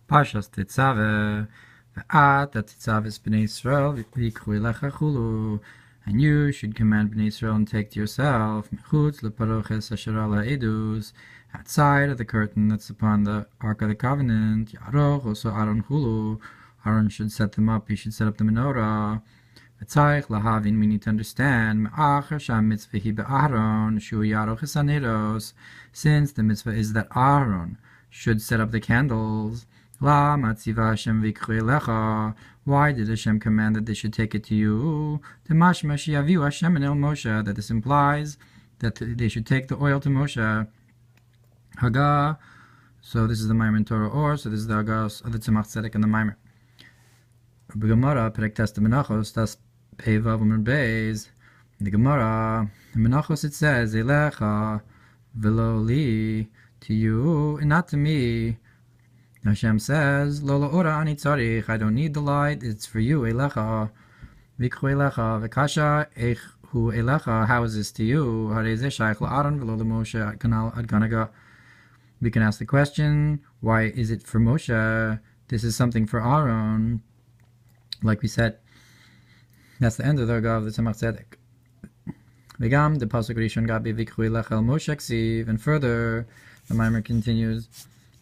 Parshas Tezaveh, ואתה תצווה בני ישראל ויקחו אליך חולו. And you should command Bnei Israel and take to yourself mechutz leparoches asher ala edus, outside of the curtain that's upon the Ark of the Covenant. Yaroch also Aaron chulu. Aaron should set them up. He should set up the menorah. V'tzarich lahavin, we need to understand me'achar sha'mitzvah hi be'Aaron shu yaroch es haneros, since the mitzvah is that Aaron should set up the candles. La matziva Hashem v'ikchu elecha. Why did Hashem command that they should take it to you? Demashma sheyaviu Hashem el Moshe. That this implies that they should take the oil to Moshe. Haga. So this is the Mamar in Torah or. So this is the Haga of the Tzemach Tzedek and the Mamar. The Gemara, Perek Testa Menachos, das Peivav Umer Beis. In the Gemara, in Menachos it says, Elecha velo li, to you and not to me. Hashem says, Lo la'ora ani tzarich, I don't need the light, it's for you, Elecha. Vikhu Elecha, v'kasha eichu Elecha, how is this to you? Harei zeh shaykh la'aron v'lo l'Moshe ad kanaga. We can ask the question, why is it for Moshe? This is something for Aaron. Like we said, that's the end of the Haga of the Tzemach Tzedek. V'gam, the pasuk Rishon Gabi Vikhu Elecha el Moshe ksiv, and further, the Mamar continues,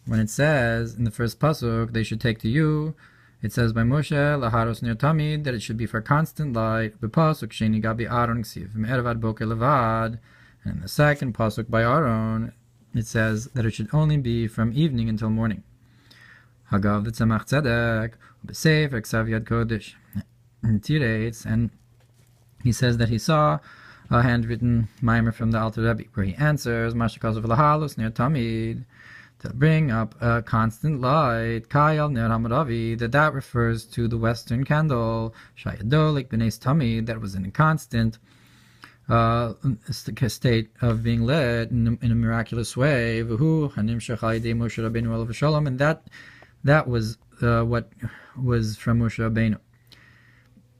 when it says in the first pasuk they should take to you, it says by Moshe laharos ner tamid, that it should be for constant light. B'pasuk sheni gabi Aaron ksiv me'erev ad boker levad, and in the second pasuk by Aaron it says that it should only be from evening until morning. Hagav the Tzemach Tzedek b'sefer ksav yad kodesh, and tirates, and he says that he saw a handwritten Mamar from the Alter Rebbe where he answers mashakazav lahalos ner tamid, to bring up a constant light, Kayal Ner Hamaravi, that refers to the western candle, Shayadolik B'neis Tamid, that was in a constant state of being lit in a miraculous way. V'hu Hanim Shechai De Moshe Rabbeinu Olav Shalom, and that was what was from Moshe Rabbeinu,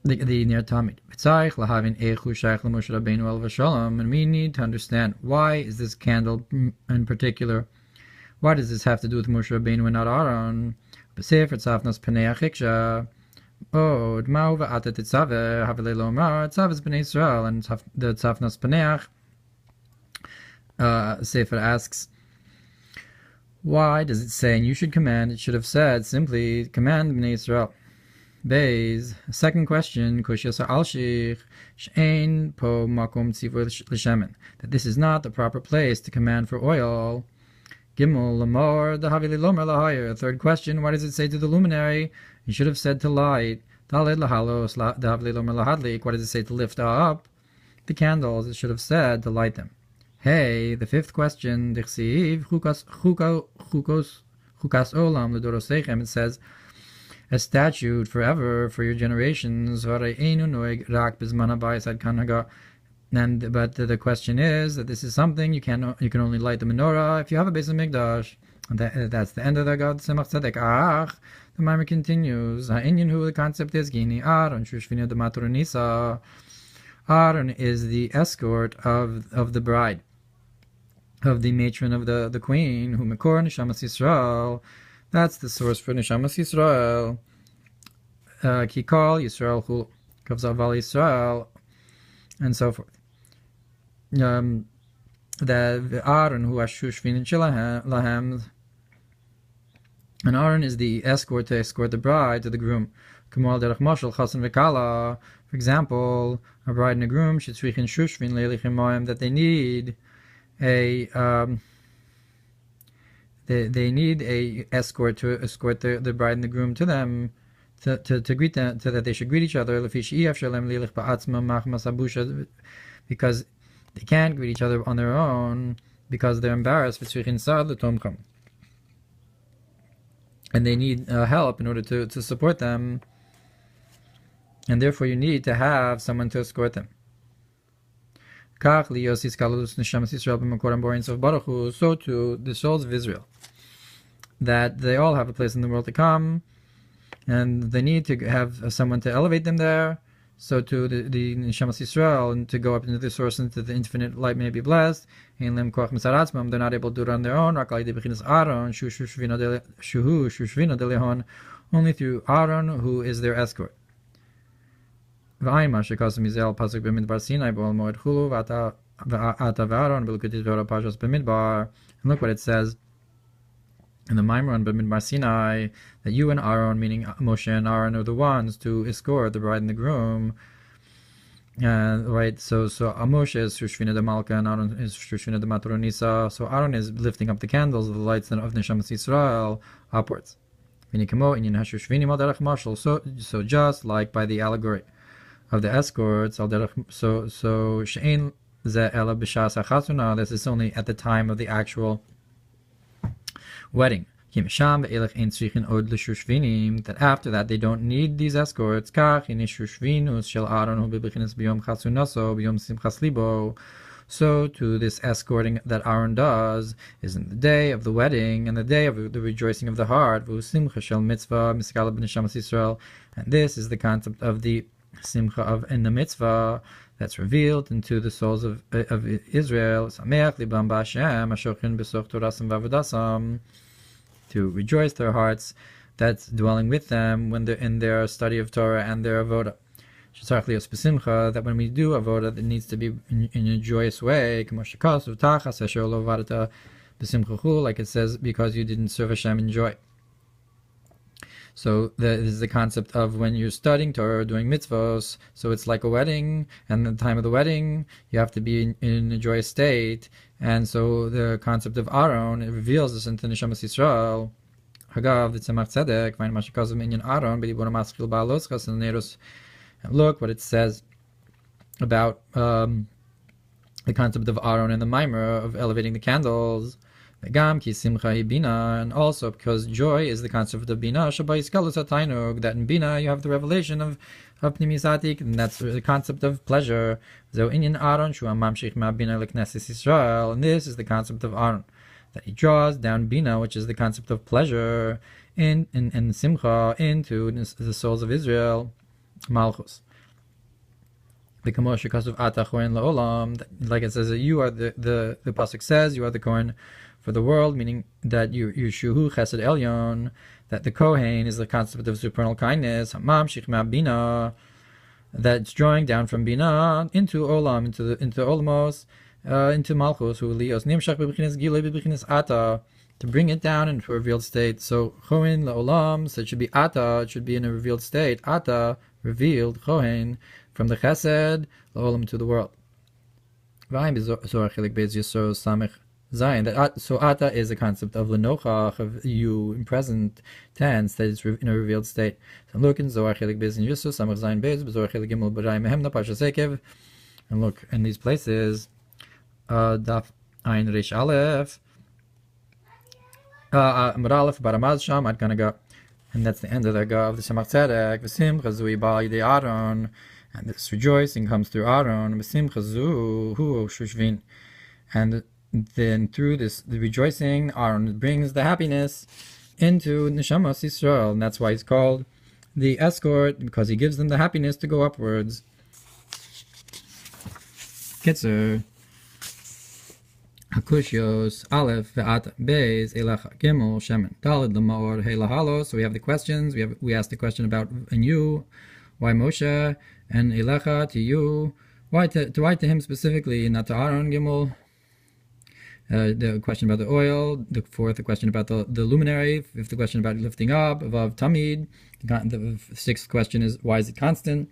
the Ner Tamid. V'tzarich lahavin eichu shaykh Moshe Rabbeinu Olav Shalom, and we need to understand why is this candle in particular. Why does this have to do with Moshe Rabbeinu and not Aaron? B'sefer tzafnas pnei achiksha. Oh, d'mau va'ata Tizaveh havelei lomar tzaveh b'nei Israel, and the tzafnas pneach sefer asks, why does it say, and you should command? It should have said simply, command b'nei Israel. Beis. Second question, kushya al shich she'ein po makom tzivu l'shemen, that this is not the proper place to command for oil. Gimel lamor dahavili lomer lahayir. Third question, why does it say to the luminary? You should have said to light. Daled lahalos dahavili lomer lahadlik. Why does it say to lift up the candles? It should have said to light them. Hey, the fifth question, dichsiv chukas olam ledorosechem. It says a statute forever for your generations. Vareinu noeg rak bizman habayis ad kanaga. But the question is that this is something you can only light the menorah if you have a Beis Hamikdash. And that's the end of the God Tzemach Tzedek. The Mamar continues. Ha'inyan hu, the concept is gini Aaron shushvina d'matur nisa. Aaron is the escort of the bride, of the matron of the queen. Hu mekor neshamas Yisrael. That's the source for neshamas Yisrael. Kikol Yisrael hu kavzaval Yisrael, and so forth. The Aaron who ashushvin lahem, and Aaron is the escort to escort the bride to the groom. Kamal derech mashal chasen v'kala. For example, a bride and a groom should shrichin shushvin leilichem moem, that they need they need a escort to escort the bride and the groom to them, to greet them, so that they should greet each other. Because they can't greet each other on their own because they're embarrassed. And they need help in order to support them. And therefore you need to have someone to escort them. So too, the souls of Israel, that they all have a place in the world to come, and they need to have someone to elevate them there, So to the Shemos Yisrael, and to go up into the source, into the infinite light, may be blessed. They're not able to do it on their own. Only through Aaron, who is their escort. And look what it says in the Mamar on B'midbar Sinai, that you and Aaron, meaning Moshe and Aaron, are the ones to escort the bride and the groom. Right, so Moshe is Shushvina de Malka and Aaron is Shushvina de Maturonisa. So Aaron is lifting up the candles of the lights of Neshamas Yisrael upwards. So just like by the allegory of the escorts, so She'en Ze Ela B'Shas HaChatuna, this is only at the time of the actual wedding. That after that they don't need these escorts. So to this escorting that Aaron does is in the day of the wedding and the day of the rejoicing of the heart. And this is the concept of the simcha of in the mitzvah that's revealed into the souls of Israel. To rejoice their hearts, that's dwelling with them when they're in their study of Torah and their avodah. That when we do avodah, it needs to be in a joyous way, like it says, because you didn't serve Hashem in joy. So this is the concept of when you're studying Torah, doing mitzvahs. So it's like a wedding, and at the time of the wedding, you have to be in a joyous state. And so the concept of Aaron, it reveals this into Neshamas Yisrael. Hagav the Tzemach Tzedek, v'ayin mashikazim inyan Aaron, b'dibur ha'maschil ba'aloschas and nerus. And look what it says about the concept of Aaron and the Mamar of elevating the candles. And also because joy is the concept of Bina, that in Bina you have the revelation of Pnimisatik, and that's the concept of pleasure. And this is the concept of Aaron, that he draws down Bina, which is the concept of pleasure, in Simcha, into the souls of Israel, Malchus. The Kamosh of Ata Kohen La'olam, like it says that you are the pasuk says, you are the Kohen for the world, meaning that you Shuhu Chesed Elyon, that the Kohen is the concept of supernal kindness, Hamam Shichma Bina, that's drawing down from Bina into Olam, into Olamos, into Malchus, who Lios Nimshach B'B'chinas Gilei B'B'chinas Ata, to bring it down into a revealed state. So Kohen La'olam, so it should be Ata, it should be in a revealed state. Ata, revealed, Kohen, from the Chesed La'olam to the world. So Ata is a concept of Lenochach, of you in present tense, that is in a revealed state. So look in Zohar Chelik Bez in Yusuf, Samach Zayin Bez, Zohar Chelik Gimel B'Rai Mehemna, Parshas Ekev. And look in these places, Daf Ayin Reish Aleph, Amar Aleph, Baramaz Sham, Ad Kanaga. And that's the end of the Ga of the Shemach Tzedek, V'sim Chazui Ba'al Yidei Aaron. And this rejoicing comes through Aaron, V'sim Chazu Hu Shushvin. And then through the rejoicing, Aaron brings the happiness into Neshamas Yisrael, and that's why he's called the escort, because he gives them the happiness to go upwards. Kitzer Hakushios Aleph Ve'ata Beis Elecha Gimel Shemen Daled L'Maor Hey Lahalo. So we have the questions. We asked the question about and you, why Moshe, and Elecha to you, why to him specifically, not to Aaron Gimel. The question about the oil, the fourth, the question about the luminary, fifth, the question about lifting up, Vav Tamid, the sixth question is, why is it constant?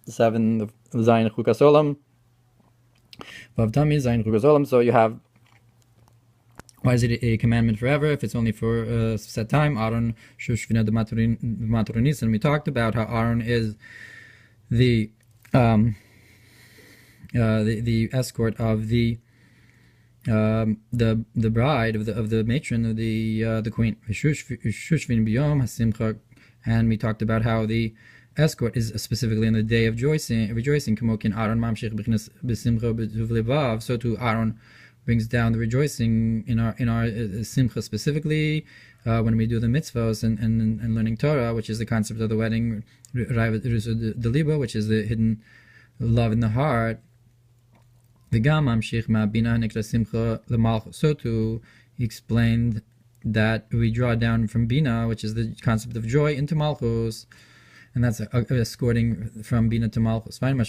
The seventh, the Zayin Chukas Olam, Vav Tamid, Zayin Chukas Olam. So you have, why is it a commandment forever if it's only for a set time? Aaron Shushvina de Maturinis, and we talked about how Aaron is the escort of the bride of the matron of the queen, and we talked about how the escort is specifically in the day of rejoicing. So too Aaron brings down the rejoicing in our simcha specifically, when we do the mitzvahs and learning Torah, which is the concept of the wedding, the liba, which is the hidden love in the heart. So too, he explained that we draw down from bina, which is the concept of joy, into malchus, and that's escorting from bina to malchus. And we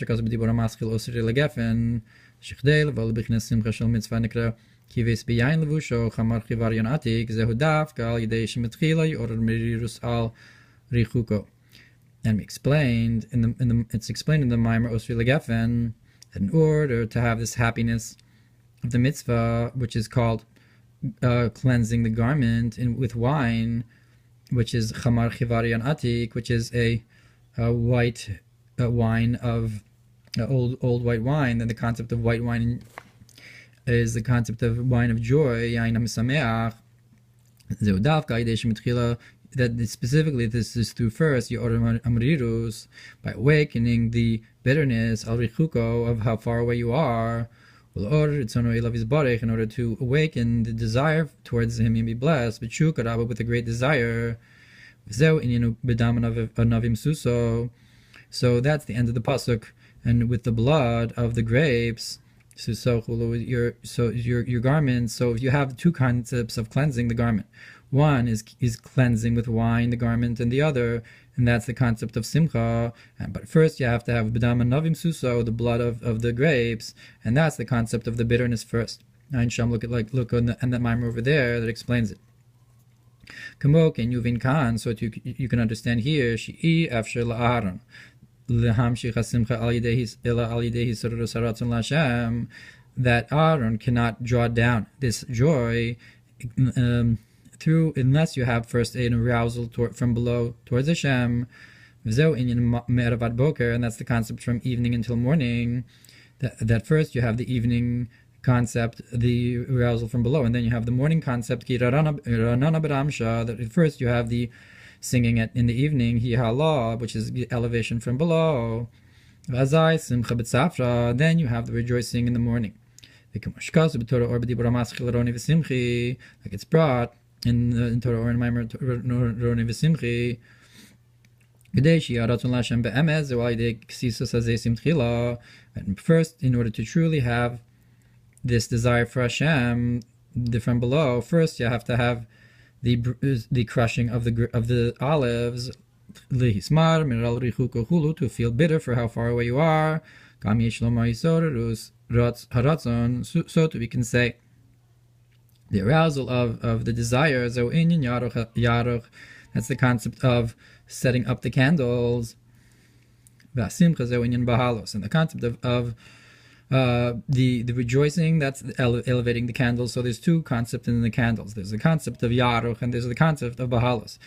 explained it's explained in the Mamar Osri Legefen that in order to have this happiness of the mitzvah, which is called cleansing the garment with wine, which is chamar chivarian atik, which is a white wine of old white wine. Then the concept of white wine is the concept of wine of joy, yain hamisameach. That specifically this is through first Yorah Amrirus, by awakening the bitterness al richuko of how far away you are, in order to awaken the desire towards him and be blessed, with a great desire. So that's the end of the pasuk. And with the blood of the grapes, your garments. So if you have two concepts of cleansing the garment, one is cleansing with wine the garment, and the other, and that's the concept of simcha. But first you have to have b'dam novim suso, the blood of the grapes, and that's the concept of the bitterness first. Look on the Mamar over there that explains it. Kamok and Yuvin Khan, so you can understand here. Shi'i after la'aron. That Aaron cannot draw down this joy through, unless you have first an arousal from below towards Hashem, and that's the concept from evening until morning. That first you have the evening concept, the arousal from below, and then you have the morning concept, that at first you have the singing in the evening, which is the elevation from below. Then you have the rejoicing in the morning. Like it's brought in Torah or in Mamar Roni V'Simchi. And first, in order to truly have this desire for Hashem, from below, first you have to have the crushing of the olives, to feel bitter for how far away you are. So we can say the arousal of the desire, that's the concept of setting up the candles, and the concept of the rejoicing, that's elevating the candles. So there's two concepts in the candles. There's the concept of yaruch and there's the concept of bahalos.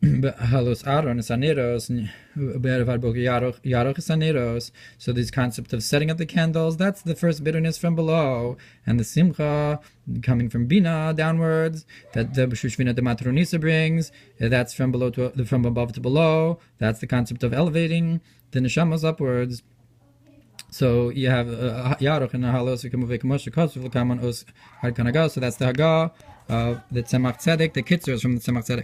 Bahalos aron is aneros, yaruch is aneros. So this concept of setting up the candles, that's the first bitterness from below, and the simcha coming from bina downwards, that the Shushvina de Matronisa brings, that's from above to below. That's the concept of elevating the neshamos upwards. So you have Yaruch and Halos, so that's the Haggah of the Tzemach Tzedek. The Kitzur is from the Tzemach Tzedek.